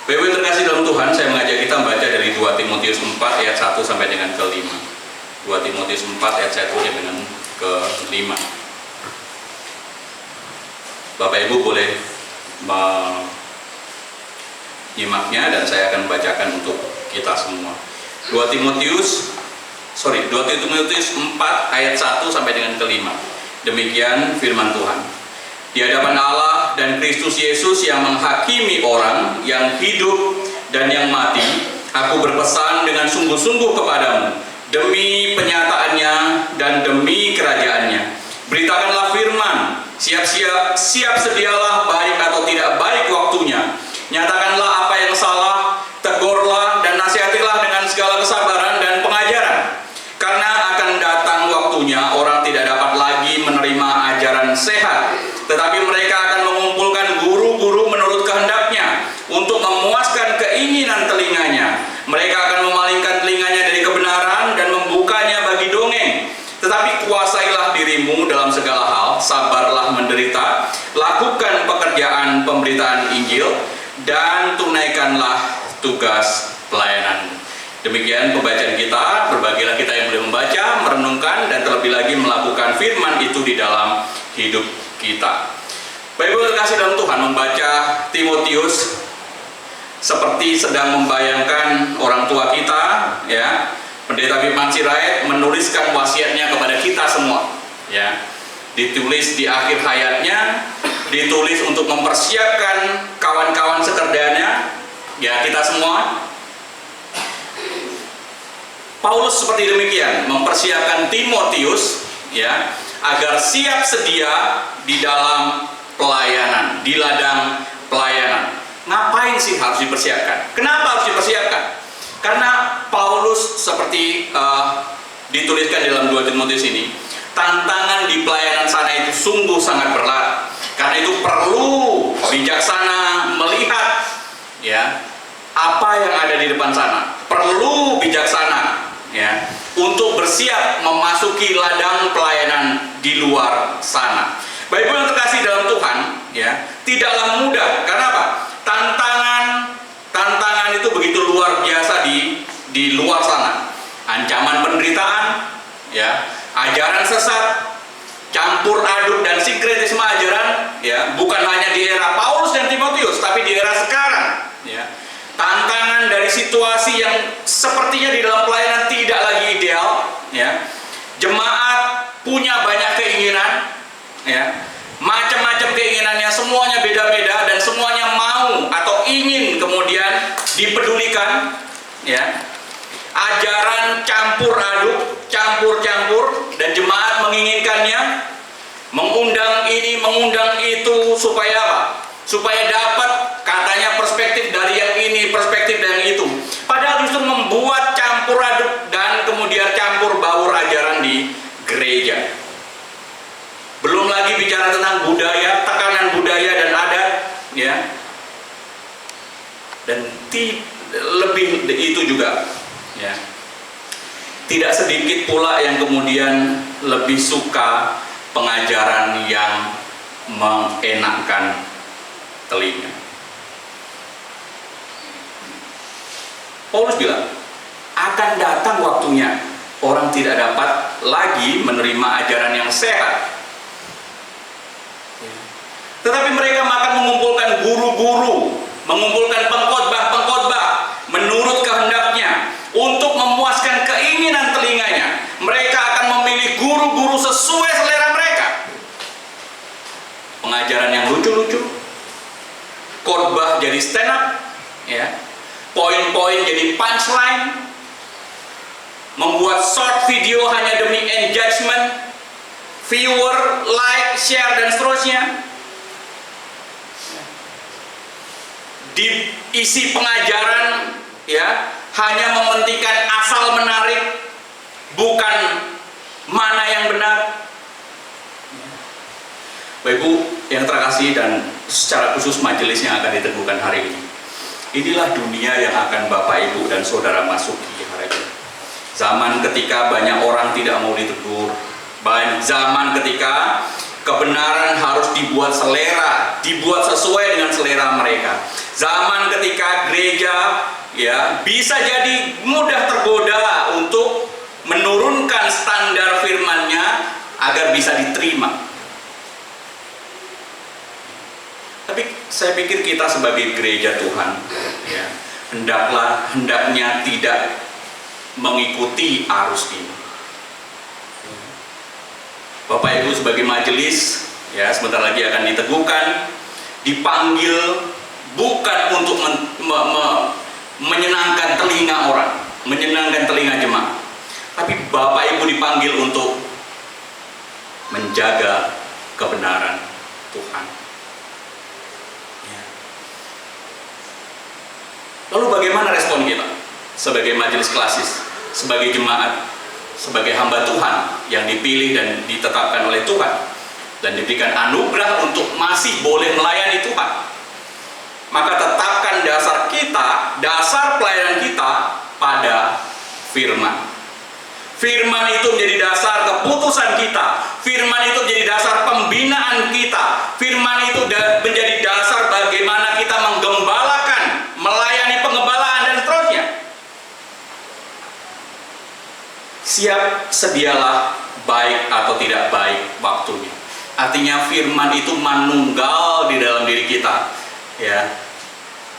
Bapak Ibu terkasih dalam Tuhan, saya mengajak kita membaca dari 2 Timotius 4 ayat 1 sampai dengan ke-5. 2 Timotius 4 ayat 1 sampai dengan ke-5. Bapak Ibu boleh menyimaknya dan saya akan membacakan untuk kita semua. 2 Timotius 4 ayat 1 sampai dengan ke-5. Demikian firman Tuhan. Di hadapan Allah dan Kristus Yesus yang menghakimi orang yang hidup dan yang mati, aku berpesan dengan sungguh-sungguh kepadamu, demi penyataannya dan demi kerajaannya. Beritakanlah firman, siap sedialah baik atau tidak baik waktunya. Nyatakanlah apa yang salah, tegurlah dan nasihatilah dengan segala kesabaran dan pengajaran. Karena akan datang waktunya orang tidak dapat lagi menerima ajaran sehat, tetapi mereka akan mengumpulkan guru-guru menurut kehendaknya untuk memuaskan keinginan telinganya. Mereka akan memalingkan telinganya dari kebenaran dan membukanya bagi dongeng. Tetapi kuasailah dirimu dalam segala hal, sabarlah menderita, lakukan pekerjaan pemberitaan Injil, dan tunaikanlah tugas pelayanan. Demikian pembacaan kita. Berbagilah kita yang boleh membaca, merenungkan, dan terlebih lagi melakukan firman itu di dalam hidup kita. Bapak Ibu terkasih dalam Tuhan, membaca Timotius seperti sedang membayangkan orang tua kita, ya. Pendeta Firman Sirait menuliskan wasiatnya kepada kita semua, ya. Ditulis di akhir hayatnya, ditulis untuk mempersiapkan kawan-kawan sekerjanya, ya, kita semua. Paulus seperti demikian, mempersiapkan Timotius, ya, agar siap sedia di dalam pelayanan, di ladang pelayanan. Ngapain sih harus dipersiapkan? Kenapa harus dipersiapkan? Karena Paulus seperti dituliskan dalam 2 Timotius ini, tantangan di pelayanan sana itu sungguh sangat berat. Karena itu perlu bijaksana melihat, ya, apa yang ada di depan sana. Perlu bijaksana, ya, untuk bersiap memasuki ladang pelayanan di luar sana. Bapak Ibu yang terkasih dalam Tuhan, ya, tidaklah mudah. Karena apa? Tantangan itu begitu luar biasa di luar sana. Ancaman penderitaan, ya, ajaran sesat, campur aduk dan sinkretisme ajaran, ya, bukan hanya di era Paulus dan Timotius, tapi di era sekarang, ya. Tantangan dari situasi yang sepertinya di dalam pelayanan tidak lagi ideal, ya. Jemaat punya banyak keinginan, ya. Macam-macam keinginannya, semuanya beda-beda dan semuanya mau atau ingin kemudian dipedulikan, ya. Ajaran campur aduk, campur-campur, dan jemaat menginginkannya, mengundang ini, mengundang itu, supaya apa? Supaya dapat katanya perspektif dari yang ini, perspektif dari yang itu. Padahal justru membuat campur aduk dan kemudian campur baur ajaran di gereja. Belum lagi bicara tentang budaya, tekanan budaya dan adat, ya. Dan lebih itu juga, ya. Tidak sedikit pula yang kemudian lebih suka pengajaran yang mengenakkan telinga. Paulus bilang, akan datang waktunya orang tidak dapat lagi menerima ajaran yang sehat. Tetapi mereka akan mengumpulkan guru-guru, mengumpulkan pengkhotbah-pengkhotbah menurut kehendaknya untuk memuaskan keinginan telinganya. Mereka akan memilih guru-guru sesuai selera mereka. Pengajaran yang lucu-lucu, khotbah jadi stand up, ya. Poin-poin jadi punchline, membuat short video hanya demi engagement, viewer, like, share, dan seterusnya. Diisi pengajaran, ya, hanya mementingkan asal menarik, bukan mana yang benar. Bapak Ibu yang terkasih dan secara khusus majelis yang akan diteguhkan hari ini, inilah dunia yang akan Bapak Ibu dan Saudara masuki hari ini. Zaman ketika banyak orang tidak mau ditegur, zaman ketika kebenaran harus dibuat selera, dibuat sesuai dengan selera mereka. Zaman ketika gereja ya bisa jadi mudah tergoda untuk menurunkan standar firman-Nya agar bisa diterima. Tapi saya pikir kita sebagai gereja Tuhan ya, hendaknya tidak mengikuti arus ini. Bapak Ibu sebagai majelis ya sebentar lagi akan diteguhkan, dipanggil bukan untuk menyenangkan telinga orang, menyenangkan telinga jemaat, tapi Bapak Ibu dipanggil untuk menjaga kebenaran Tuhan. Ya. Lalu bagaimana respon kita sebagai majelis klasis, sebagai jemaat, sebagai hamba Tuhan yang dipilih dan ditetapkan oleh Tuhan dan diberikan anugerah untuk masih boleh melayani Tuhan? Maka tetapkan dasar kita, dasar pelayanan kita pada firman. Firman itu menjadi dasar keputusan kita. Firman itu menjadi dasar pembinaan kita. Firman itu menjadi dasar bagaimana kita menggembalakan, melayani pengembalaan dan seterusnya. Siap sedialah baik atau tidak baik waktunya. Artinya firman itu manunggal di dalam diri kita. Ya.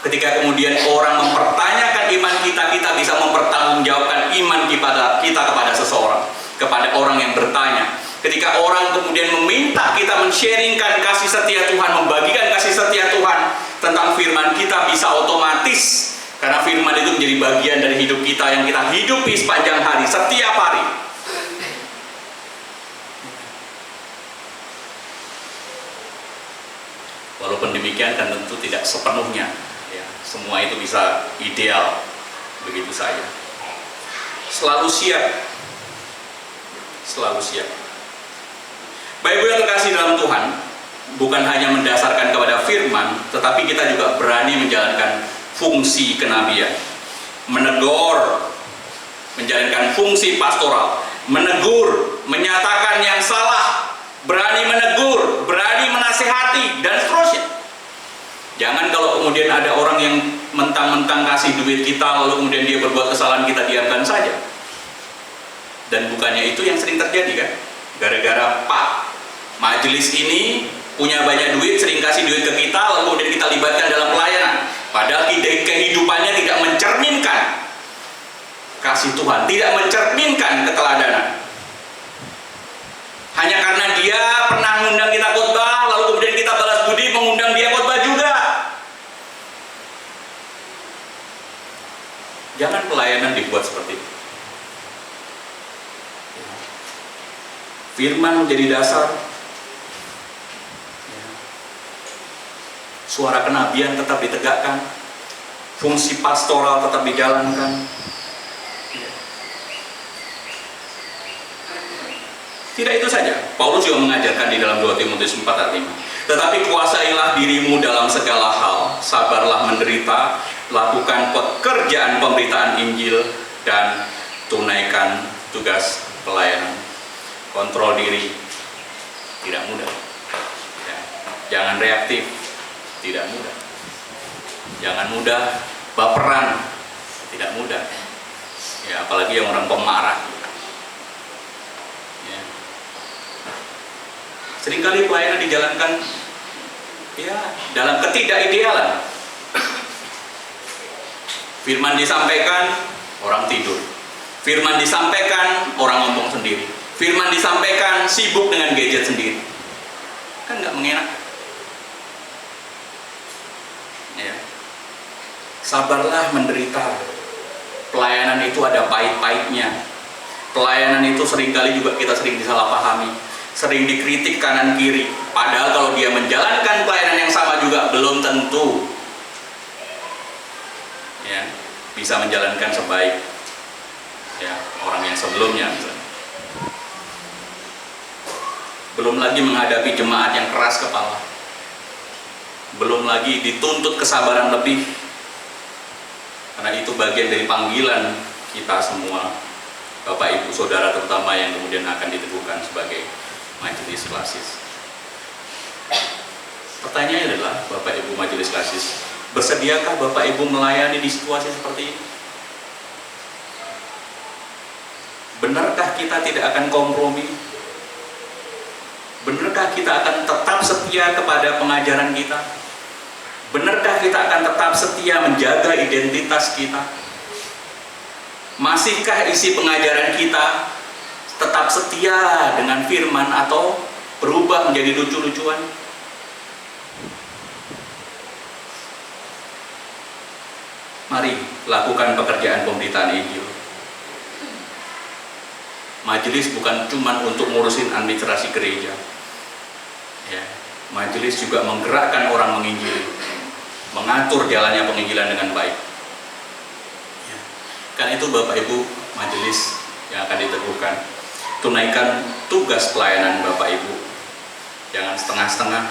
Ketika kemudian orang mempertanyakan iman kita, kita bisa mempertanggungjawabkan iman kita kepada seseorang, kepada orang yang bertanya. Ketika orang kemudian meminta kita men-sharingkan kasih setia Tuhan, membagikan kasih setia Tuhan tentang firman, kita bisa otomatis, karena firman itu menjadi bagian dari hidup kita yang kita hidupi sepanjang hari, setiap hari. Walaupun demikian kan tentu tidak sepenuhnya semua itu bisa ideal begitu saja. Selalu siap, selalu siap. Bapak Ibu yang terkasih dalam Tuhan, bukan hanya mendasarkan kepada firman, tetapi kita juga berani menjalankan fungsi kenabian, menegur, menjalankan fungsi pastoral, menegur, menyatakan yang salah, berani menegur, berani menasihati, dan seterusnya. Jangan kalau kemudian ada orang yang mentang-mentang kasih duit kita, lalu kemudian dia berbuat kesalahan, kita diamkan saja. Dan bukannya itu yang sering terjadi kan? Gara-gara Pak majelis ini punya banyak duit, sering kasih duit ke kita, lalu kemudian kita libatkan dalam pelayanan. Padahal kehidupannya tidak mencerminkan kasih Tuhan, tidak mencerminkan keteladanan. Hanya karena dia pernah mengundang kita khotbah, lalu kemudian kita balas budi mengundang dia khotbah juga. Jangan pelayanan dibuat seperti itu. Firman menjadi dasar. Suara kenabian tetap ditegakkan. Fungsi pastoral tetap dijalankan. Tidak itu saja. Paulus juga mengajarkan di dalam 2 Timotius 4 ayat 5. Tetapi kuasailah dirimu dalam segala hal, sabarlah menderita, lakukan pekerjaan pemberitaan Injil, dan tunaikan tugas pelayanan. Kontrol diri, tidak mudah. Ya. Jangan reaktif, tidak mudah. Jangan mudah baperan, tidak mudah. Ya, apalagi yang orang pemarah. Ya. Seringkali pelayanan dijalankan ya dalam ketidakidealan. Firman disampaikan, orang tidur. Firman disampaikan, orang ngomong sendiri. Firman disampaikan, sibuk dengan gadget sendiri. Kan nggak mengenakan. Ya. Sabarlah menderita. Pelayanan itu ada pahit-pahitnya. Pelayanan itu seringkali juga kita sering disalahpahami, sering dikritik kanan kiri. Padahal kalau dia menjalankan pelayanan yang sama juga belum tentu ya bisa menjalankan sebaik ya orang yang sebelumnya misalnya. Belum lagi menghadapi jemaat yang keras kepala, belum lagi dituntut kesabaran lebih, karena itu bagian dari panggilan kita semua, Bapak Ibu Saudara terutama yang kemudian akan diteguhkan sebagai majelis klasis. Pertanyaannya adalah, Bapak Ibu majelis klasis, Bersediakah Bapak Ibu melayani di situasi seperti ini? Benarkah kita tidak akan kompromi? Benarkah kita akan tetap setia kepada pengajaran kita? Benarkah kita akan tetap setia menjaga identitas kita? Masihkah isi pengajaran kita tetap setia dengan firman atau berubah menjadi lucu-lucuan? Mari lakukan pekerjaan pemberitaan Injil. Majelis bukan cuma untuk ngurusin administrasi gereja. Ya, majelis juga menggerakkan orang menginjil, mengatur jalannya penginjilan dengan baik. Ya. Kan itu Bapak Ibu majelis yang akan diteguhkan. Tunaikan tugas pelayanan Bapak Ibu. Jangan setengah-setengah,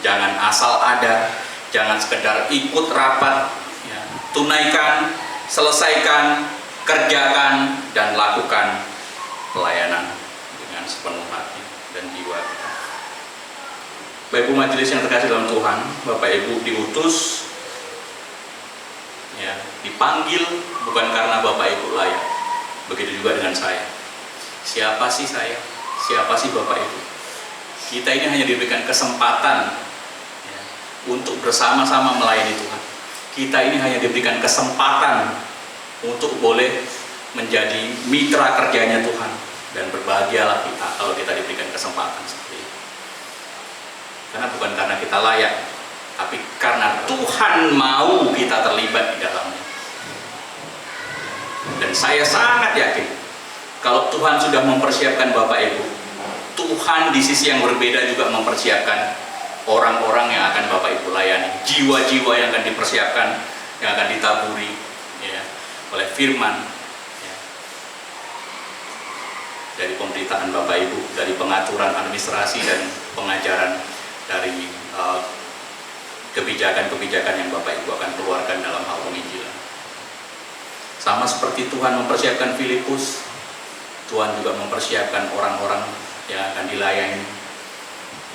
jangan asal ada, jangan sekedar ikut rapat. Ya. Tunaikan, selesaikan, kerjakan, dan lakukan pelayanan dengan sepenuh hati dan jiwa kita. Bapak Ibu majelis yang terkasih dalam Tuhan, Bapak Ibu diutus, ya, dipanggil bukan karena Bapak Ibu layak. Begitu juga dengan saya. Siapa sih saya? Siapa sih Bapak Ibu? Kita ini hanya diberikan kesempatan, ya, untuk bersama-sama melayani Tuhan. Kita ini hanya diberikan kesempatan untuk boleh menjadi mitra kerjanya Tuhan, dan berbahagialah kita kalau kita diberikan kesempatan seperti itu. Karena bukan karena kita layak, tapi karena Tuhan mau kita terlibat di dalamnya. Dan saya sangat yakin kalau Tuhan sudah mempersiapkan Bapak Ibu, Tuhan di sisi yang berbeda juga mempersiapkan orang-orang yang akan Bapak Ibu layani, jiwa-jiwa yang akan dipersiapkan, yang akan ditaburi, ya, oleh firman, ya, dari pemberitaan Bapak Ibu, dari pengaturan administrasi dan pengajaran, dari kebijakan-kebijakan yang Bapak Ibu akan keluarkan dalam hal penginjilan. Sama seperti Tuhan mempersiapkan Filipus, Tuhan juga mempersiapkan orang-orang yang akan dilayani,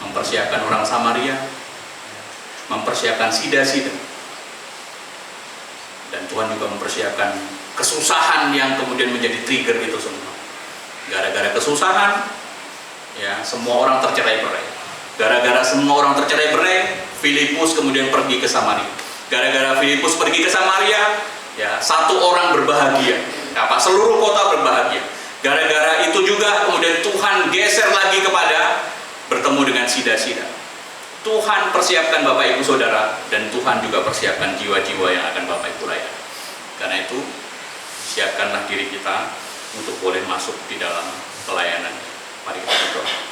mempersiapkan orang Samaria, mempersiapkan Sida-Sida, dan Tuhan juga mempersiapkan kesusahan yang kemudian menjadi trigger itu semua. Gara-gara kesusahan, ya, semua orang tercerai-berai. Gara-gara semua orang tercerai-berai, Filipus kemudian pergi ke Samaria. Gara-gara Filipus pergi ke Samaria, ya, satu orang berbahagia, seluruh kota berbahagia. Gara-gara itu juga kemudian Tuhan geser lagi kepada bertemu dengan Sida-Sida. Tuhan persiapkan Bapak Ibu Saudara, dan Tuhan juga persiapkan jiwa-jiwa yang akan Bapak Ibu layani. Karena itu, siapkanlah diri kita untuk boleh masuk di dalam pelayanan. Mari kita berdoa.